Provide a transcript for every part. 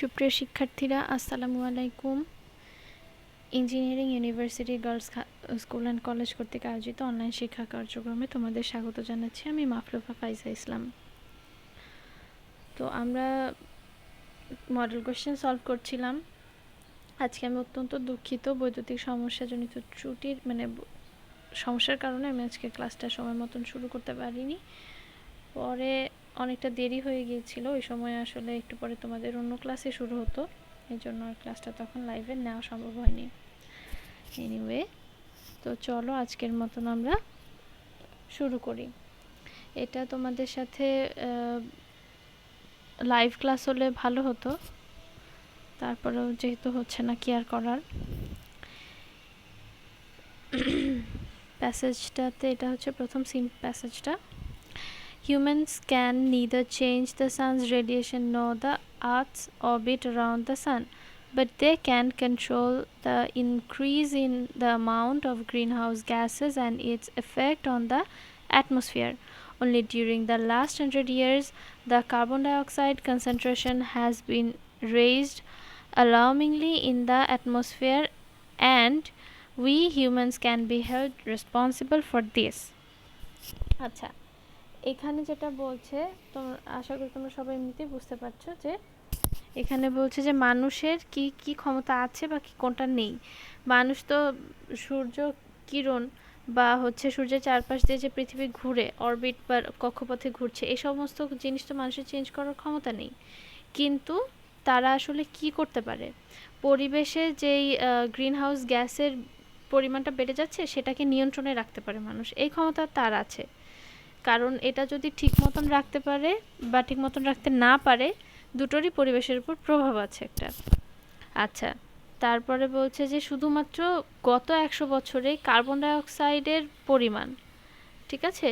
সুপ্রিয় শিক্ষার্থীরা, আসসালামু আলাইকুম। Engineering university girls school and college কর্তৃক আয়োজিত অনলাইন শিক্ষা কার্যক্রমে তোমাদের স্বাগত জানাচ্ছি। আমি মাফরুফা ফাইজা ইসলাম। তো আমরা মডেল কোশ্চেন সলভ করছিলাম। আজকে আমি অত্যন্ত দুঃখিত, বৈদ্যুতিক সমস্যাজনিত ত্রুটির সমস্যার কারণে আমি আজকে ক্লাসটা সময় মতন শুরু করতে পারিনি। পরে অনেকটা দেরি হয়ে গিয়েছিল, ওই সময় আসলে একটু পরে তোমাদের অন্য ক্লাসে শুরু হতো, এই জন্য আর ক্লাসটা তখন লাইভে নেওয়া সম্ভব হয়নি। এনিওয়ে, তো চলো আজকের মতন আমরা শুরু করি। এটা তোমাদের সাথে লাইভ ক্লাস হলে ভালো হতো, তারপরেও যেহেতু হচ্ছে না, কি আর করার। প্যাসেজটাতে এটা হচ্ছে প্রথম প্যাসেজটা। Humans can neither change the sun's radiation nor the Earth's orbit around the sun, but they can control the increase in the amount of greenhouse gases and its effect on the atmosphere. Only during the last 100 years, the carbon dioxide concentration has been raised alarmingly in the atmosphere, and we humans can be held responsible for this. আচ্ছা, এখানে যেটা বলছে, তোমরা আশা করি তোমরা সবাই এমনিতেই বুঝতে পারছো যে এখানে বলছে যে মানুষের কি কি ক্ষমতা আছে বা কি কোনটা নেই। মানুষ তো সূর্য কিরণ বা হচ্ছে সূর্যের চারপাশ দিয়ে যে পৃথিবী ঘুরে, অরবিট বা কক্ষপথে ঘুরছে, এই সমস্ত জিনিস তো মানুষের চেঞ্জ করার ক্ষমতা নেই। কিন্তু তারা আসলে কি করতে পারে, পরিবেশে যেই গ্রিন হাউস গ্যাসের পরিমাণটা বেড়ে যাচ্ছে সেটাকে নিয়ন্ত্রণে রাখতে পারে মানুষ, এই ক্ষমতা তার আছে। কারণ এটা যদি ঠিক মতন রাখতে পারে বা ঠিক মতন রাখতে না পারে, দুটোরই পরিবেশের উপর প্রভাব আছে একটা। আচ্ছা, তারপরে বলছে যে শুধুমাত্র গত 100 বছরে কার্বন ডাইঅক্সাইডের পরিমাণ, ঠিক আছে,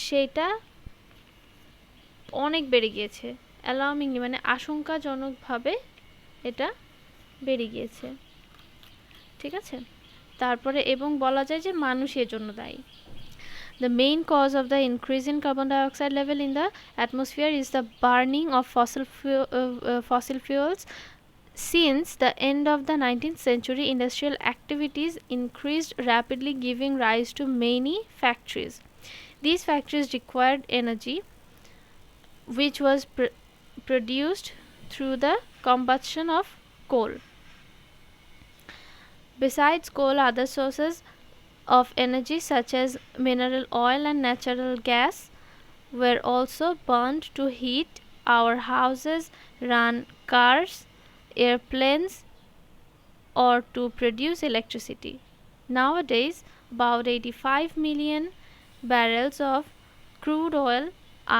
সেটা অনেক বেড়ে গিয়েছে, অ্যালার্মিংলি মানে আশঙ্কাজনকভাবে এটা বেড়ে গিয়েছে, ঠিক আছে। তারপরে এবং বলা যায় যে মানুষ এর জন্য দায়ী। The main cause of the increase in carbon dioxide level in the atmosphere is the burning of fossil fuels. Since the end of the 19th century, industrial activities increased rapidly, giving rise to many factories. These factories required energy, which was produced through the combustion of coal. Besides coal, other sources of energy such as mineral oil and natural gas were also burned to heat our houses, run cars, airplanes, or to produce electricity. Nowadays, about 85 million barrels of crude oil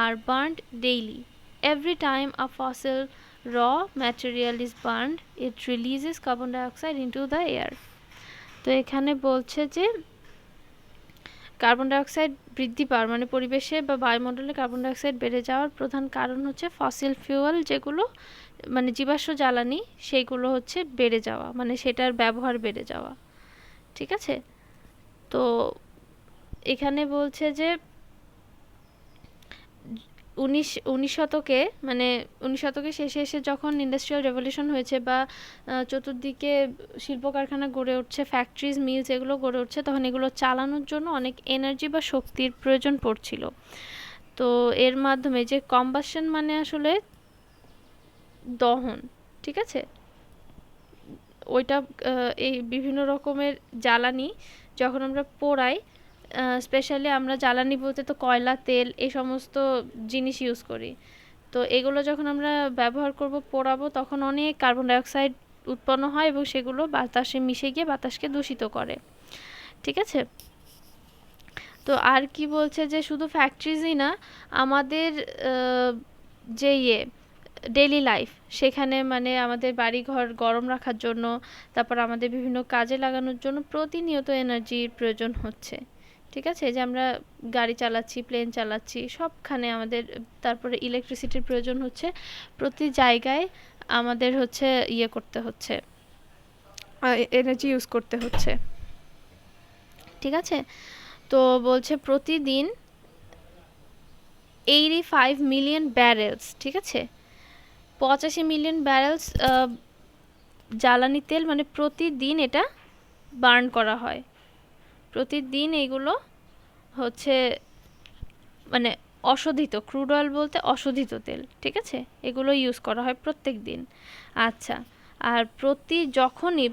are burned daily. Every time a fossil raw material is burned, it releases carbon dioxide into the air. তো এখানে বলছে যে carbon dioxide বৃদ্ধি পাওয়ার মানে পরিবেশে বা বায়ুমণ্ডলে carbon dioxide বেড়ে যাওয়ার প্রধান কারণ হচ্ছে ফসিল ফিউয়েল, যেগুলো মানে জীবাশ্ম জ্বালানি, সেইগুলো হচ্ছে বেড়ে যাওয়া, মানে সেটার ব্যবহার বেড়ে যাওয়া, ঠিক আছে। তো এখানে বলছে যে 19 শতকে মানে 19 শতকের শেষে এসে যখন ইন্ডাস্ট্রিয়াল রেভলিউশন হয়েছে বা চতুর্দিকে শিল্প কারখানা গড়ে উঠছে, ফ্যাক্টরিজ, মিলস এগুলো গড়ে উঠছে, তখন এগুলো চালানোর জন্য অনেক এনার্জি বা শক্তির প্রয়োজন পড়ছিল। তো এর মাধ্যমে যে কম্বাসন মানে আসলে দহন, ঠিক আছে, ওইটা এই বিভিন্ন রকমের জ্বালানি যখন আমরা পোড়াই, স্পেশালি আমরা জ্বালানি বলতে তো কয়লা, তেল, এই সমস্ত জিনিস ইউজ করি। তো এগুলো যখন আমরা ব্যবহার করব, পোড়াবো, তখন অনেক কার্বন ডাইঅক্সাইড উৎপন্ন হয় এবং সেগুলো বাতাসে মিশে গিয়ে বাতাসকে দূষিত করে, ঠিক আছে। তো আর কি বলছে যে শুধু ফ্যাক্টরিজই না, আমাদের যে ডেইলি লাইফ, সেখানে মানে আমাদের বাড়িঘর গরম রাখার জন্য, তারপর আমাদের বিভিন্ন কাজে লাগানোর জন্য প্রতিনিয়ত এনার্জির প্রয়োজন হচ্ছে, ঠিক আছে। যে আমরা গাড়ি চালাচ্ছি, প্লেন চালাচ্ছি, সবখানে আমাদের, তারপরে ইলেকট্রিসিটির প্রয়োজন হচ্ছে, প্রতি জায়গায় আমাদের হচ্ছে করতে হচ্ছে, এনার্জি ইউজ করতে হচ্ছে, ঠিক আছে। তো বলছে প্রতিদিন 85 মিলিয়ন ব্যারেলস, ঠিক আছে, 85 মিলিয়ন ব্যারেলস জ্বালানি তেল মানে প্রতিদিন এটা বার্ন করা হয়। প্রতিদিন এইগুলো হচ্ছে মানে অশোধিত ক্রুড অয়েল বলতে অশোধিত তেল, ঠিক আছে, এগুলো ইউজ করা হয় প্রত্যেক দিন। আচ্ছা, আর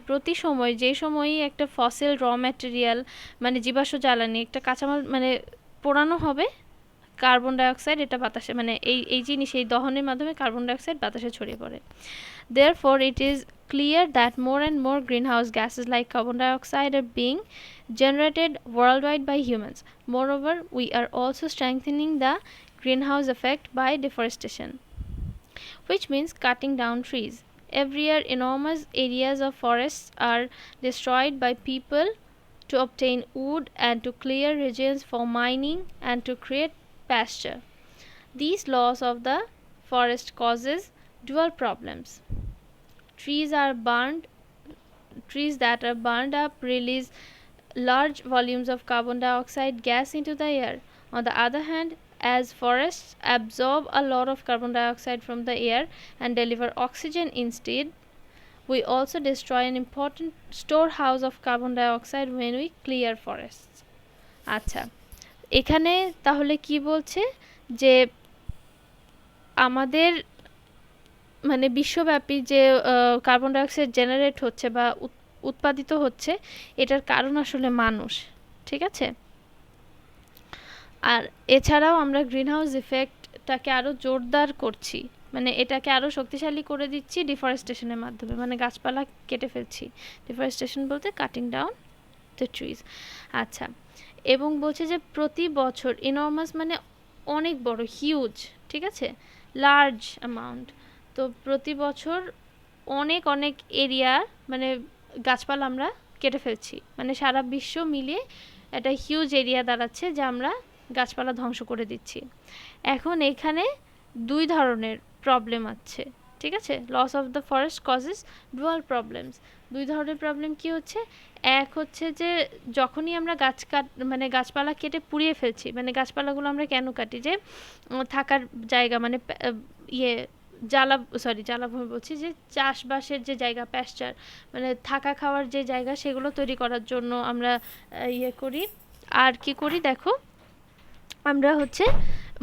প্রতি সময় যে সময়ই একটা ফসিল র ম্যাটেরিয়াল মানে জীবাশ্ম জ্বালানি একটা কাঁচামাল মানে পোড়ানো হবে, কার্বন ডাইঅক্সাইড এটা বাতাসে মানে এই জিনিস এই দহনের মাধ্যমে কার্বন ডাইঅক্সাইড বাতাসে ছড়িয়ে পড়ে। Therefore, it is clear that more and more greenhouse gases like carbon dioxide are being generated worldwide by humans. Moreover, we are also strengthening the greenhouse effect by deforestation, which means cutting down trees. Every year, enormous areas of forests are destroyed by people to obtain wood and to clear regions for mining and to create pasture. These loss of the forest causes dual problems. Trees that are burned up release large volumes of carbon dioxide gas into the air. On the other hand, as forests absorb a lot of carbon dioxide from the air and deliver oxygen instead, we also destroy an important storehouse of carbon dioxide when we clear forests. আচ্ছা, এখানে তাহলে কি বলছে যে আমাদের মানে বিশ্বব্যাপী যে কার্বন ডাইঅক্সাইড জেনারেট হচ্ছে বা উৎপাদিত হচ্ছে এটার কারণ আসলে মানুষ, ঠিক আছে। আর এছাড়াও আমরা গ্রিনহাউস ইফেক্টটাকে আরও জোরদার করছি, মানে এটাকে আরও শক্তিশালী করে দিচ্ছি ডিফরেস্টেশনের মাধ্যমে, মানে গাছপালা কেটে ফেলছি। ডিফরেস্টেশন বলতে কাটিং ডাউন দ্য ট্রিজ। আচ্ছা, এবং বলছে যে প্রতি বছর ইনর্মাস মানে অনেক বড়, হিউজ, ঠিক আছে, লার্জ অ্যামাউন্ট। তো প্রতি বছর অনেক অনেক এরিয়া মানে গাছপালা আমরা কেটে ফেলছি, মানে সারা বিশ্ব মিলিয়ে একটা হিউজ এরিয়া দাঁড়াচ্ছে যা আমরা গাছপালা ধ্বংস করে দিচ্ছি। এখন এখানে দুই ধরনের প্রবলেম আছে, ঠিক আছে। Loss of the forest causes dual problems. দুই ধরনের প্রবলেম কি হচ্ছে, এক হচ্ছে যে যখনই আমরা মানে গাছপালা কেটে পুড়িয়ে ফেলছি, মানে গাছপালাগুলো আমরা কেন কাটি, যে থাকার জায়গা মানে জ্বালাভূমি বলছি, যে চাষবাসের যে জায়গা প্যাস্চার মানে থাকা খাওয়ার যে জায়গা সেগুলো তৈরি করার জন্য আমরা করি। আর কি করি দেখো, আমরা হচ্ছে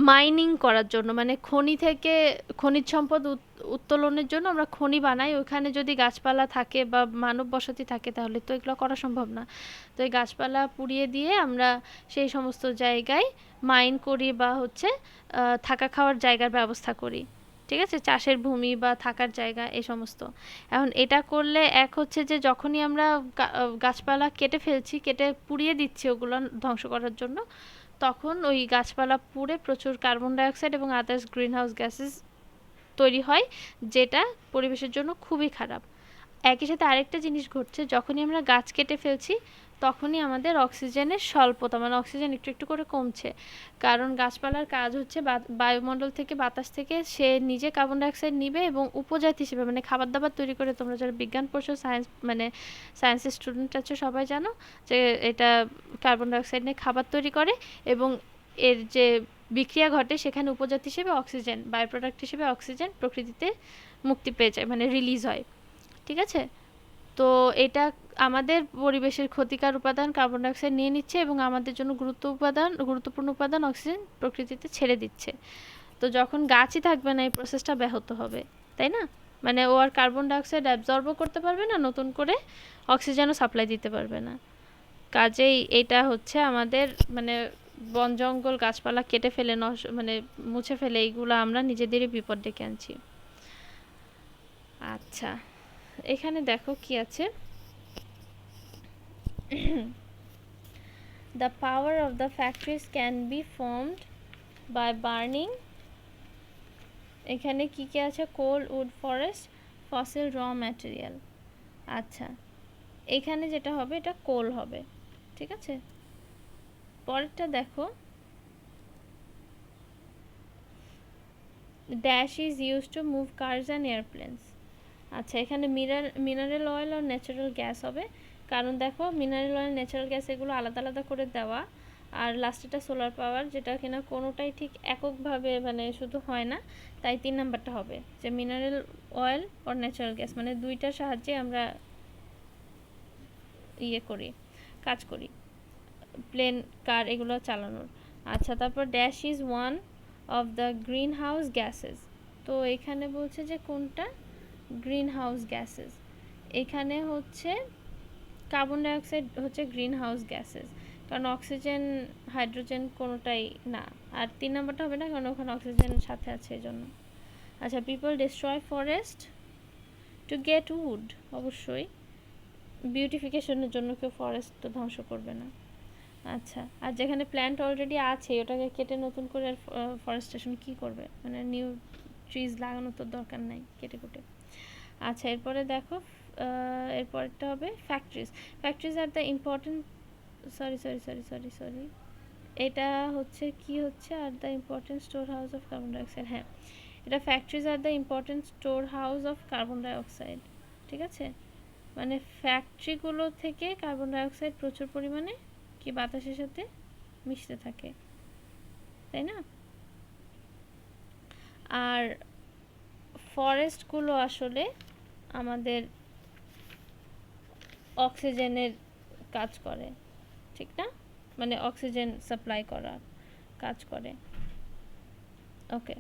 মাইনিং করার জন্য মানে খনিজ সম্পদ উত্তোলনের জন্য আমরা খনি বানাই। ওইখানে যদি গাছপালা থাকে বা মানব বসতি থাকে তাহলে তো এগুলো করা সম্ভব না। তো এই গাছপালা পুড়িয়ে দিয়ে আমরা সেই সমস্ত জায়গায় মাইন করি বা হচ্ছে থাকা খাওয়ার জায়গার ব্যবস্থা করি, ঠিক আছে, চাষের ভূমি বা থাকার জায়গা এই সমস্ত। এখন এটা করলে এক হচ্ছে যে যখনই আমরা গাছপালা কেটে ফেলছি, কেটে পুড়িয়ে দিচ্ছি ওগুলো ধ্বংস করার জন্য, তখন ওই গাছপালা পুড়ে প্রচুর কার্বন ডাইঅক্সাইড এবং আদার্স গ্রিনহাউস গ্যাসেস তৈরি হয়, যেটা পরিবেশের জন্য খুবই খারাপ। একই সাথে আরেকটা জিনিস ঘটছে, যখনই আমরা গাছ কেটে ফেলছি তখনই আমাদের অক্সিজেনের স্বল্পতা মানে অক্সিজেন একটু একটু করে কমছে। কারণ গাছপালার কাজ হচ্ছে বায়ুমণ্ডল থেকে বাতাস থেকে সে নিজে কার্বন ডাইঅক্সাইড নিবে এবং উপজাত হিসেবে মানে খাবার দাবার তৈরি করে। তোমরা যারা বিজ্ঞান পড়ছো, সায়েন্সের স্টুডেন্ট আছো, সবাই জানো যে এটা কার্বন ডাইঅক্সাইড নিয়ে খাবার তৈরি করে এবং এর যে বিক্রিয়া ঘটে সেখানে উপজাত হিসেবে অক্সিজেন, বাই প্রোডাক্ট হিসেবে অক্সিজেন প্রকৃতিতে মুক্তি পেয়ে যায় মানে রিলিজ হয়, ঠিক আছে। তো এটা আমাদের পরিবেশের ক্ষতিকর উপাদান কার্বন ডাইঅক্সাইড নিয়ে নিচ্ছে এবং আমাদের জন্য গুরুত্বপূর্ণ উপাদান অক্সিজেন প্রকৃতিতে ছেড়ে দিচ্ছে। তো যখন গাছই থাকবে না এই প্রসেসটা ব্যাহত হবে, তাই না। মানে ও আর কার্বন ডাইঅক্সাইড অ্যাবজর্বও করতে পারবে না, নতুন করে অক্সিজেনও সাপ্লাই দিতে পারবে না। কাজেই এটা হচ্ছে আমাদের মানে বন জঙ্গল গাছপালা কেটে ফেলে মানে মুছে ফেলে এইগুলো আমরা নিজেদেরই বিপদ ডেকে আনছি। আচ্ছা, এখানে দেখো কি আছে, the power of the factories can be formed by burning, এখানে কি কি আছে, coal, wood, forest, fossil raw material. আচ্ছা, এখানে যেটা হবে এটা কোল হবে, ঠিক আছে। পরেরটা দেখো, dash is use to move cars and airplanes. আচ্ছা, এখানে মিনারেল অয়েল আর ন্যাচারাল গ্যাস হবে, কারণ দেখো মিনারেল অয়েল ন্যাচারাল গ্যাস এগুলো আলাদা আলাদা করে দেওয়া, আর লাস্টেরটা সোলার পাওয়ার, যেটা কিনা কোনোটাই ঠিক এককভাবে মানে শুধু হয় না, তাই 3 নাম্বারটা হবে যে mineral oil or natural gas, মানে দুইটার সাহায্যে আমরা করি, কাজ করি, প্লেন, কার এগুলো চালানোর। আচ্ছা, তারপর dash is one of the green house gases. তো এখানে বলছে যে কোনটা গ্রিন হাউস গ্যাসেস, এখানে হচ্ছে কার্বন ডাইঅক্সাইড হচ্ছে গ্রিন হাউস গ্যাসেস, কারণ অক্সিজেন হাইড্রোজেন কোনোটাই না। আর 3 নাম্বারটা হবে না, কারণ ওখানে অক্সিজেন সাথে আছে এই জন্য। আচ্ছা, people destroy forest to get wood, অবশ্যই বিউটিফিকেশনের জন্য কেউ ফরেস্ট তো ধ্বংস করবে না। আচ্ছা, আর যেখানে প্ল্যান্ট অলরেডি আছে ওটাকে কেটে নতুন করে ফরেস্টেশন কি করবে, মানে নিউ ট্রিজ লাগানোর তো দরকার নাই কেটে কুটে। আচ্ছা, এরপরে দেখো এরপরটা হবে factories. Factories are the important, sorry, এটা হচ্ছে কি হচ্ছে, are the important store house of carbon dioxide. হ্যাঁ, এটা factories are the important store house of carbon dioxide, ঠিক আছে। মানে ফ্যাক্টরিগুলো থেকে কার্বন ডাইঅক্সাইড প্রচুর পরিমাণে কি বাতাসের সাথে মিশতে থাকে, তাই না। আর ফরেস্টগুলো আসলে আমাদের অক্সিজেনের কাজ করে, ঠিক না, মানে অক্সিজেন সাপ্লাই করার কাজ করে। ওকে,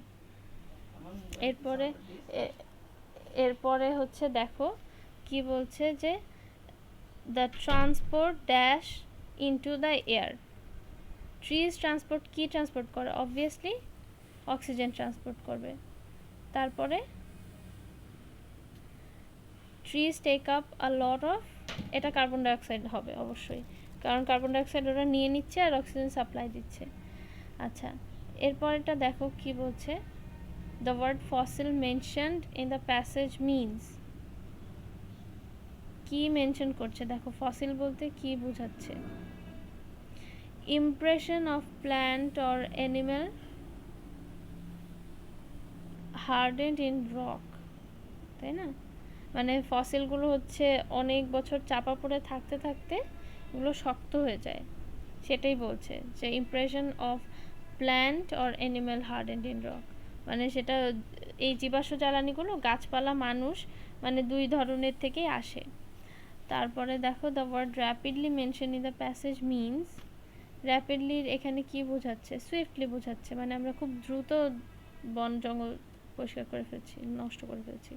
এরপরে হচ্ছে দেখো কি বলছে যে the transport dash into the air. Trees transport কি ট্রান্সপোর্ট করে, অবভিয়াসলি অক্সিজেন ট্রান্সপোর্ট করবে। তারপরে trees take up a lot of, এটা কার্বন ডাইঅক্সাইড হবে অবশ্যই, কারণ কার্বন ডাইঅক্সাইড ওরা নিয়ে নিচ্ছে আর অক্সিজেন সাপ্লাই দিচ্ছে। আচ্ছা, এরপরটা দেখো কি বলছে, the word fossil mentioned in the passage means, কি মেনশন করছে দেখো, ফসিল বলতে কি বোঝাচ্ছে, impression of plant or animal hardened in rock, তাই না, মানে ফসিলগুলো হচ্ছে অনেক বছর চাপা পড়ে থাকতে থাকতে এগুলো শক্ত হয়ে যায়, সেটাই বলছে যে impression of plant or animal hardened in rock, মানে সেটা এই জীবাশ্ম জ্বালানিগুলো গাছপালা মানুষ মানে দুই ধরনের থেকেই আসে। তারপরে দেখো the word rapidly mention in the passage means, র্যাপিডলির এখানে কি বোঝাচ্ছে, সুইফটলি বোঝাচ্ছে, মানে আমরা খুব দ্রুত বন জঙ্গল পরিষ্কার করে ফেলছি, নষ্ট করে ফেলছি।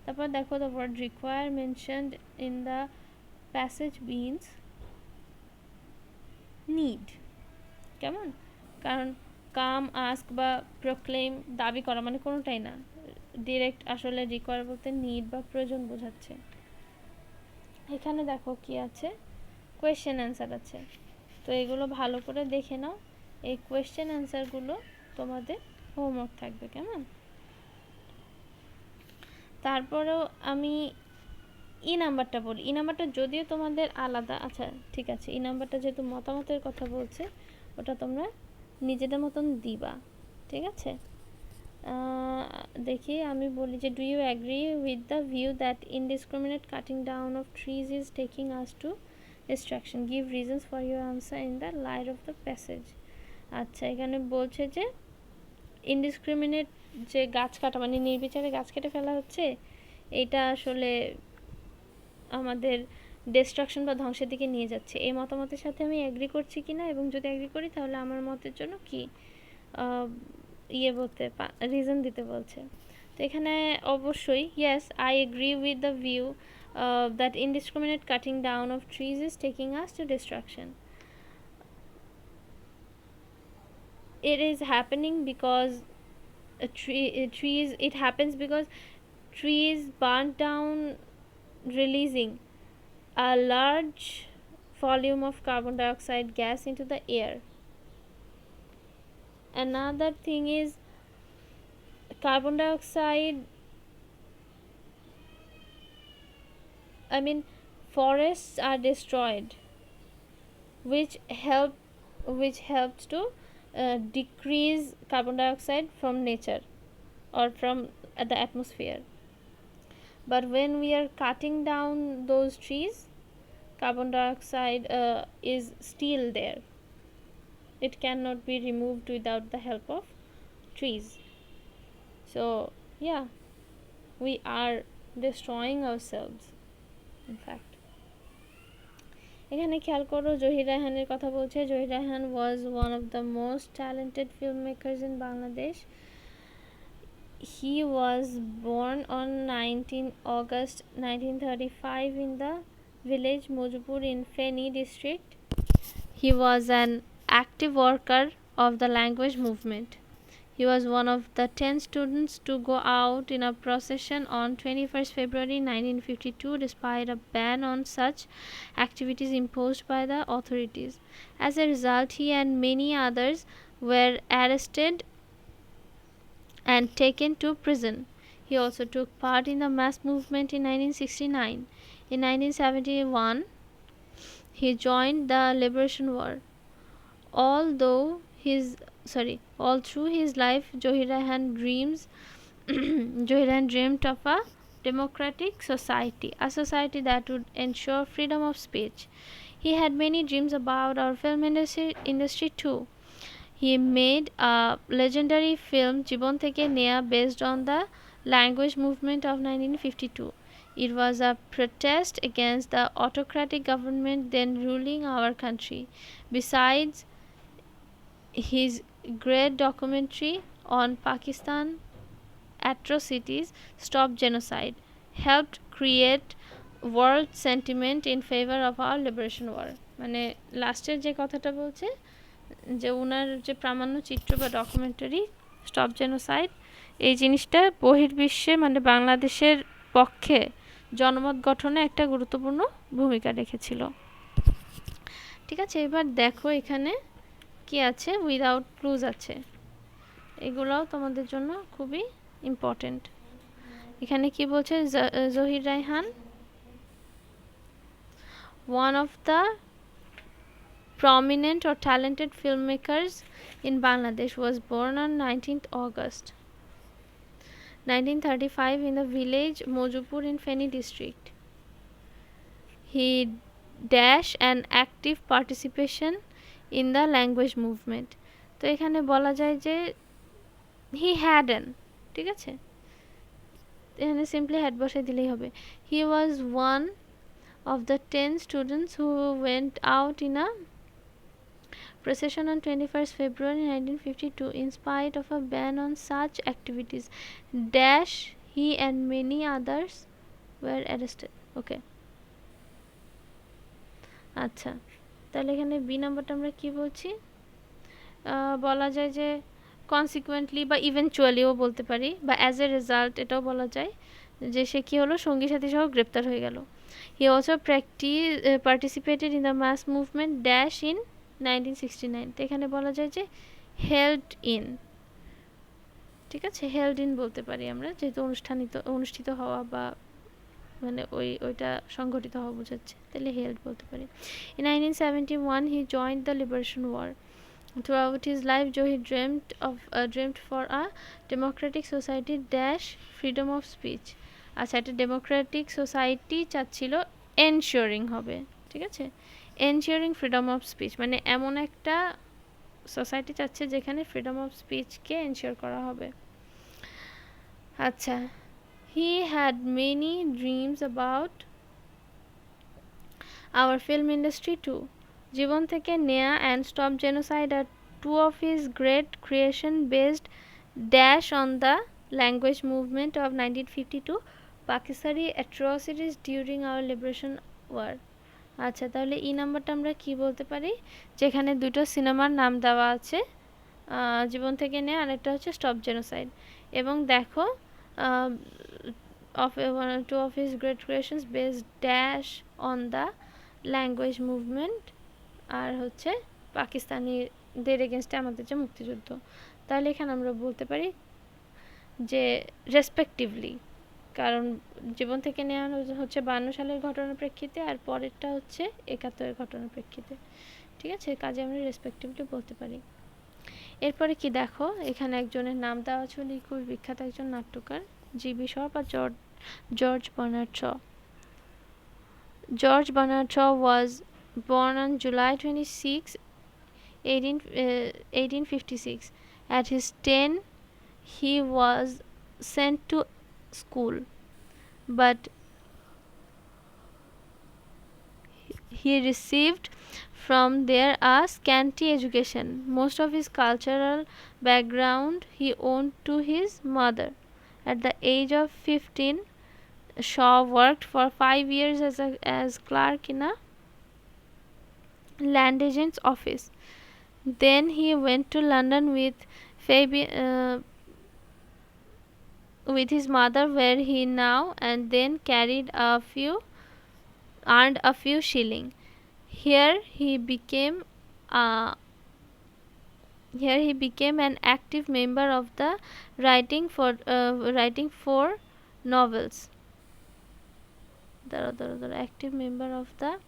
তারপর দেখো the word require mentioned in the passage means need, কেমন, কারণ কাম, আস্ক বা প্রোক্লেম দাবি করা মানে কোনোটাই না, ডিরেক্ট আসলে রিকোয়ার বলতে নিড বা প্রয়োজন বোঝাচ্ছে। এখানে দেখো কি আছে, কোয়েশ্চেন অ্যান্সার আছে, তো এগুলো ভালো করে দেখে নাও, এই কোয়েশ্চেন অ্যান্সারগুলো তোমাদের হোমওয়ার্ক থাকবে, কেমন। তারপরেও আমি ই নাম্বারটা বলি, ই নাম্বারটা যদিও তোমাদের আলাদা, আচ্ছা ঠিক আছে, ই নাম্বারটা যেহেতু মতামতের কথা বলছে ওটা তোমরা নিজেদের মতন দিবা, ঠিক আছে। দেখি আমি বলি যে do you agree with the view that indiscriminate cutting down of trees is taking us to destruction, give reasons for your answer in the light of the passage. আচ্ছা, এখানে বলছে যে ইনডিসক্রিমিনেট যে গাছ কাটা মানে নির্বিচারে গাছ কেটে ফেলা হচ্ছে, এটা আসলে আমাদের ডিস্ট্রাকশন বা ধ্বংসের দিকে নিয়ে যাচ্ছে, এই মতামতের সাথে আমি অ্যাগ্রি করছি কিনা, এবং যদি অ্যাগ্রি করি তাহলে আমার মতের জন্য কি বলতে রিজন দিতে বলছে। তো এখানে অবশ্যই yes I agree with the view that indiscriminate cutting down of trees is taking us to destruction, it is happening because it happens because trees burn down, releasing a large volume of carbon dioxide gas into the air. Another thing is carbon dioxide, I mean forests are destroyed, which helps to decrease carbon dioxide from nature or from the atmosphere. But when we are cutting down those trees, carbon dioxide is still there. it cannot be removed without the help of trees. So yeah, we are destroying ourselves in fact. এখানে খেয়াল করো জহির রায়হানের কথা বলছে Zahir Raihan was one of the most talented filmmakers in Bangladesh. He was born on 19 August 1935 in the village Mojpur in Feni district. He was an active worker of the language movement. He was one of the 10 students to go out in a procession on 21st February 1952 despite a ban on such activities imposed by the authorities. As a result, he and many others were arrested and taken to prison. He also took part in the mass movement in 1969. In 1971, he joined the Liberation War. All through his life, Zohir Rayhan dreamed of a democratic society, a society that would ensure freedom of speech. He had many dreams about our film industry too. He made a legendary film Jibon Theke Neya based on the language movement of 1952. It was a protest against the autocratic government then ruling our country. Besides, his great documentary on Pakistan atrocities, Stop Genocide, helped create world sentiment in favor of our liberation war. মানে লাস্টের যে কথাটা বলছে যে ওনার যে প্রামাণ্য চিত্র বা ডকুমেন্টারি স্টপ জেনোসাইড এই জিনিসটা বহির্বিশ্বে মানে বাংলাদেশের পক্ষে জনমত গঠনে একটা গুরুত্বপূর্ণ ভূমিকা রেখেছিল। ঠিক আছে, এবার দেখো এখানে কি আছে, উইদাউট ক্লুজ আছে, এগুলোও তোমাদের জন্য খুবই ইম্পর্টেন্ট। এখানে কি বলছে, Zahir Raihan one of the prominent or talented filmmakers in Bangladesh, was born on 19th August 1935 in the village Mojpur in Feni district. He dash an active participation in the language movement. তো এখানে বলা যায় যে he had an, ঠিক আছে, এখানে simply had বসাই দিলেই হবে। He was one of the 10 students who went out in a procession on 21st February 1952 in spite of a ban on such activities. Dash, he and many others were arrested. Okay, আচ্ছা, তাহলে এখানে B নাম্বারটা আমরা কি বলছি, বলা যায় যে কনসিকুয়েন্টলি বা ইভেনচুয়ালিও বলতে পারি, বা অ্যাজ এ রেজাল্ট এটাও বলা যায় যে সে কী হলো, সঙ্গী সাথী সহ গ্রেপ্তার হয়ে গেল। He also participated in the mass movement dash in 1969. তো এখানে বলা যায় যে held in, ঠিক আছে, held in বলতে পারি আমরা, যেহেতু অনুষ্ঠিত হওয়া বা মানে ওইটা সংঘটিত হওয়া বোঝাচ্ছে, তাহলে held বলতে পারি। In 1971 he joined the Liberation War. Throughout his life, Zohir dreamed for a democratic society dash freedom of speech. আচ্ছা, একটা ডেমোক্রেটিক সোসাইটি চাচ্ছিল, এনশিওরিং হবে, ঠিক আছে, এনশিওরিং ফ্রিডম অফ স্পিচ, মানে এমন একটা সোসাইটি চাচ্ছে যেখানে ফ্রিডম অফ স্পিচকে এনশিওর করা হবে। আচ্ছা, he had many dreams about our film industry too. জীবন থেকে নেয়া অ্যান্ড স্টপ জেনোসাইড আর two of his great creation based dash on the language movement of 1952 Pakistani atrocities during our liberation war. আচ্ছা, তাহলে এই নাম্বারটা আমরা কি বলতে পারি, যেখানে দুটো সিনেমার নাম দেওয়া আছে, জীবন থেকে নেয়া আর একটা হচ্ছে স্টপ জেনোসাইড, এবং দেখো two of his great creations based dash on the language movement আর হচ্ছে পাকিস্তানিদের এগেনস্টে আমাদের যে মুক্তিযুদ্ধ, তাহলে এখানে আমরা বলতে পারি যে রেসপেক্টিভলি, কারণ জীবন থেকে নেওয়া হচ্ছে 52 সালের ঘটনার প্রেক্ষিতে আর পরেরটা হচ্ছে 71-এর ঘটনার প্রেক্ষিতে, ঠিক আছে, কাজে আমরা রেসপেক্টিভলি বলতে পারি। এরপরে কি দেখো, এখানে একজনের নাম দেওয়া আছে, উনি খুবই বিখ্যাত একজন নাট্যকার, জিবি শ বা George Bernard Shaw. George Bernard Shaw was born on July 26 1856. At his 10, he was sent to school, but he received from there a scanty education. Most of his cultural background he owed to his mother. At the age of 15, Shaw worked for 5 years as clerk in a land agent's office. Then he went to London with his mother, where he now and then earned a few shillings. Here he became uh, an active member of the writing for novels. The active member of the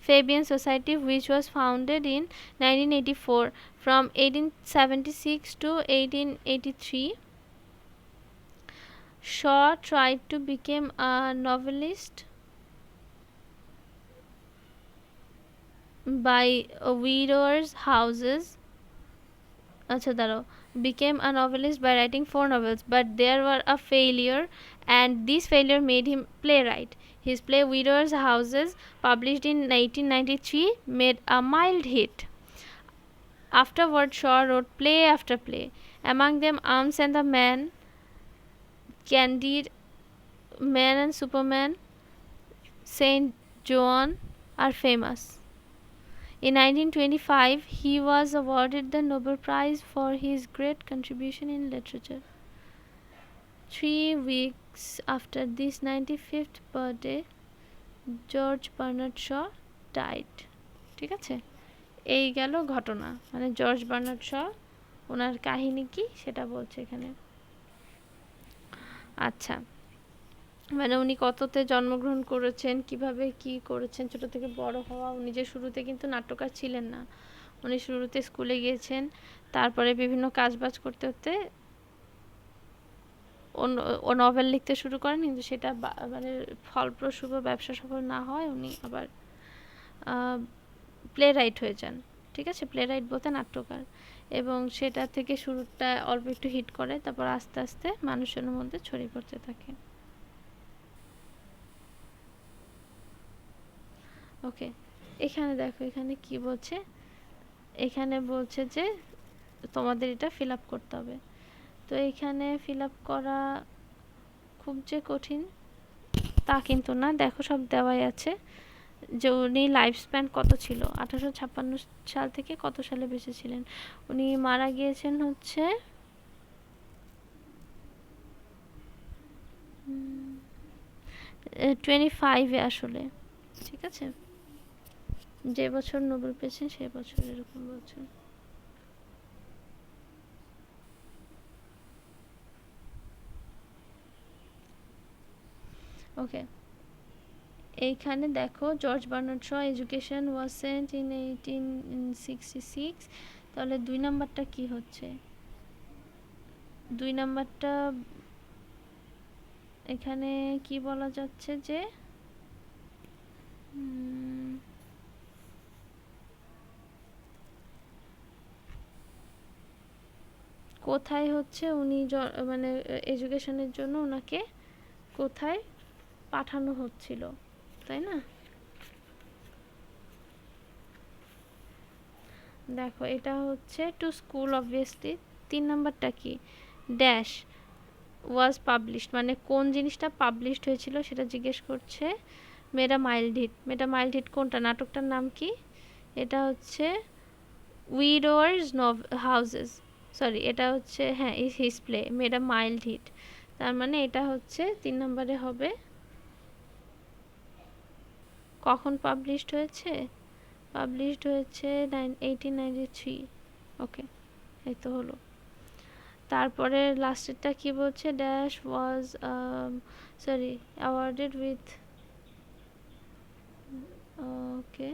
Fabian Society, which was founded in 1984. From 1876 to 1883, Shaw tried to become a novelist by widowers' houses. Became a novelist by writing 4 novels, but there were a failure, and this failure made him playwright. His play Widowers' Houses, published in 1893, made a mild hit. Afterward, Shaw wrote play after play. Among them, Arms and the Man, Candide, Man and Superman, Saint John are famous. In 1925, he was awarded the Nobel Prize for his great contribution in literature. 3 weeks after this 95th birthday, George Bernard Shaw died. ঠিক আছে, এই গেল ঘটনা, মানে George Bernard শ ওনার কাহিনী কি সেটা বলছে এখানে। আচ্ছা, মানে উনি কততে জন্মগ্রহণ করেছেন, কিভাবে কি করেছেন, ছোট থেকে বড় হওয়া। উনি যে শুরুতে কিন্তু নাট্যকার ছিলেন না, উনি শুরুতে স্কুলে গিয়েছেন, তারপরে বিভিন্ন কাজবাজ করতে করতে ও নভেল লিখতে শুরু করেন, কিন্তু সেটা মানে ফলপ্রসূ বা ব্যবসা সফল না হয় উনি আবার প্লে রাইট হয়ে যান। ঠিক আছে, প্লে রাইট বলতে নাট্যকার, এবং সেটা থেকে শুরুটা অল্প একটু হিট করে, তারপর আস্তে আস্তে মানুষের মধ্যে ছড়িয়ে পড়তে থাকে। ওকে, এখানে দেখো এখানে কি বলছে, এখানে বলছে যে তোমাদের এটা ফিল আপ করতে হবে। তো এখানে ফিল আপ করা খুব যে কঠিন তা কিন্তু না, দেখো সব দেওয়াই আছে। যে উনি লাইফ স্প্যান কত ছিল, 1856 সাল থেকে কত সালে বেঁচে ছিলেন। উনি মারা গিয়েছেন হচ্ছে 25 আসলে। ঠিক আছে, যে বছর নোবেল পেয়েছেন সেই বছর এরকম বলছেন। ওকে, এইখানে দেখো George Bernard Shaw education was sent in 1866। তাহলে 2 নাম্বারটা কি হচ্ছে? 2 নাম্বারটা এখানে কি বলা যাচ্ছে যে কোথায় হচ্ছে উনি মানে এডুকেশনের জন্য ওনাকে কোথায় পাঠানো হচ্ছিল, তাই না? দেখো এটা হচ্ছে টু স্কুল অবভিয়াসলি। 3 নাম্বারটা কি? ড্যাশ ওয়াজ পাবলিশড, মানে কোন জিনিসটা পাবলিশড হয়েছিল সেটা জিজ্ঞেস করছে। মেডা মাইল্ড হিট, মেডা মাইল্ড হিট কোনটা, নাটকটার নাম কি? এটা হচ্ছে উইডোয়ার্স হাউসেস, সরি এটা হচ্ছে হ্যাঁ হিজ প্লে মেডা মাইল্ড হিট। তার মানে এটা হচ্ছে 3 নম্বরে হবে কখন পাবলিশড হয়েছে। পাবলিশড হয়েছে 1893। ওকে, এই তো হলো। তারপরে লাস্টেরটা কি বলছে? Dash was sorry awarded with, okay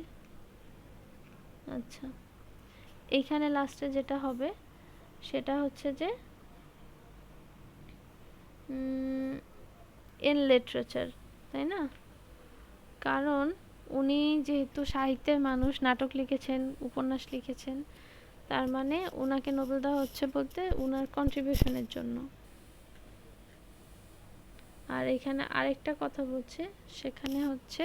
আচ্ছা, এইখানে লাস্টে যেটা হবে সেটা হচ্ছে যে ইন লিটারেচার, তাই না? কারণ উনি যেহেতু সাহিত্যের মানুষ, নাটক লিখেছেন, উপন্যাস লিখেছেন, তার মানে ওনাকে নোবেল দেওয়া হচ্ছে বলতে ওনার কন্ট্রিবিউশনের জন্য। আর এখানে আরেকটা কথা বলছে, সেখানে হচ্ছে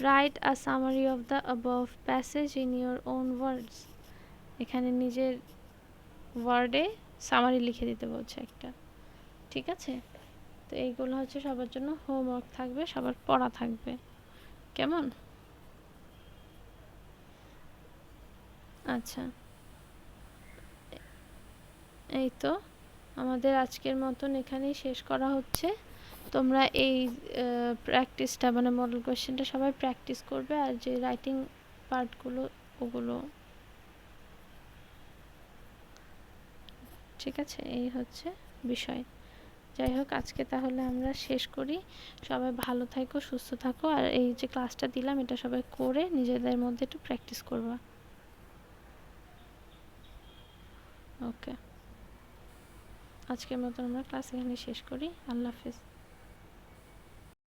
write a summary of the above passage in your own words, এখানে নিজের ওয়ার্ডে সামারি লিখে দিতে বলছে একটা। ঠিক আছে, তো এইগুলো হচ্ছে সবার জন্য হোমওয়ার্ক থাকবে, সবার পড়া থাকবে, কেমন? আচ্ছা, এই তো আমাদের আজকের মতন এখানেই শেষ করা হচ্ছে। তোমরা এই প্র্যাকটিসটা মানে মডেল কোয়েশ্চেনটা সবাই প্র্যাকটিস করবে, আর যে রাইটিং পার্টগুলো ওগুলো, ঠিক আছে? এই হচ্ছে বিষয়। যাই হোক, আজকে তাহলে আমরা শেষ করি। সবাই ভালো থাকো, সুস্থ থাকো, আর এই যে ক্লাসটা দিলাম এটা সবাই করে নিজেদের মধ্যে একটু প্র্যাকটিস করবা। ওকে, আজকের মতন আমরা ক্লাস এখানে শেষ করি। আল্লাহ হাফেজ।